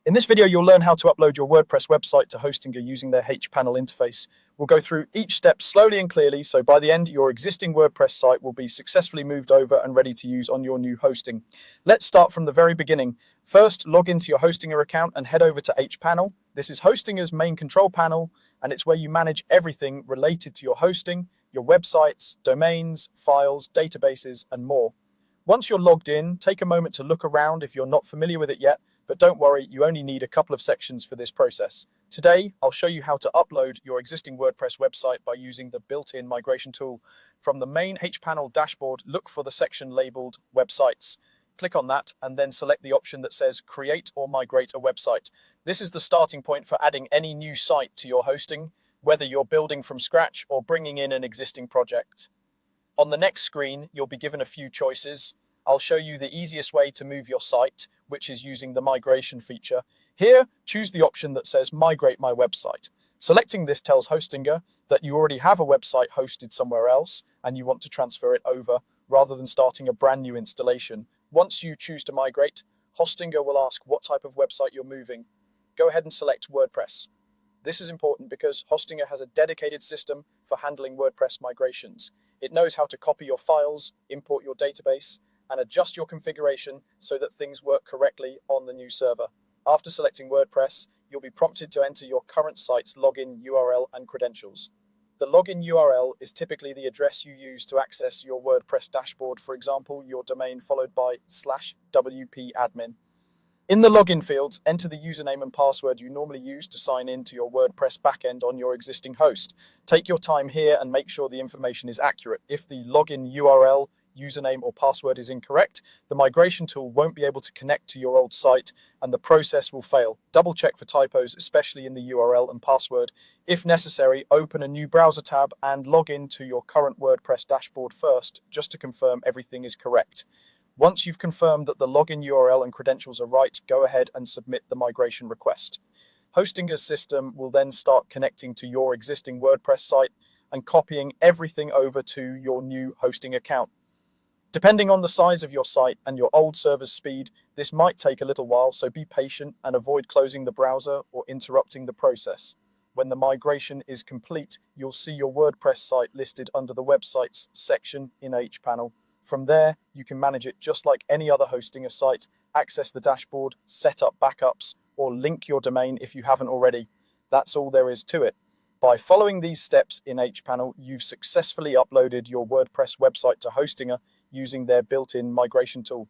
In this video, you'll learn how to upload your WordPress website to Hostinger using their hPanel interface. We'll go through each step slowly and clearly, so by the end, your existing WordPress site will be successfully moved over and ready to use on your new hosting. Let's start from the very beginning. First, log into your Hostinger account and head over to hPanel. This is Hostinger's main control panel, and it's where you manage everything related to your hosting, your websites, domains, files, databases, and more. Once you're logged in, take a moment to look around if you're not familiar with it yet. But don't worry, you only need a couple of sections for this process. Today, I'll show you how to upload your existing WordPress website by using the built-in migration tool. From the main hPanel dashboard, look for the section labeled Websites. Click on that and then select the option that says Create or Migrate a Website. This is the starting point for adding any new site to your hosting, whether you're building from scratch or bringing in an existing project. On the next screen, you'll be given a few choices. I'll show you the easiest way to move your site, which is using the migration feature. Here, choose the option that says Migrate My Website. Selecting this tells Hostinger that you already have a website hosted somewhere else and you want to transfer it over rather than starting a brand new installation. Once you choose to migrate, Hostinger will ask what type of website you're moving. Go ahead and select WordPress. This is important because Hostinger has a dedicated system for handling WordPress migrations. It knows how to copy your files, import your database, and adjust your configuration so that things work correctly on the new server. After selecting WordPress, you'll be prompted to enter your current site's login URL and credentials. The login URL is typically the address you use to access your WordPress dashboard, for example, your domain followed by /wp-admin. In the login fields, enter the username and password you normally use to sign in to your WordPress backend on your existing host. Take your time here and make sure the information is accurate. If the login URL, username or password is incorrect, the migration tool won't be able to connect to your old site and the process will fail. Double check for typos, especially in the URL and password. If necessary, open a new browser tab and log in to your current WordPress dashboard first, just to confirm everything is correct. Once you've confirmed that the login URL and credentials are right, go ahead and submit the migration request. Hostinger's system will then start connecting to your existing WordPress site and copying everything over to your new hosting account. Depending on the size of your site and your old server's speed, this might take a little while, so be patient and avoid closing the browser or interrupting the process. When the migration is complete, you'll see your WordPress site listed under the Websites section in hPanel. From there, you can manage it just like any other Hostinger site, access the dashboard, set up backups, or link your domain if you haven't already. That's all there is to it. By following these steps in hPanel, you've successfully uploaded your WordPress website to Hostinger using their built-in migration tool.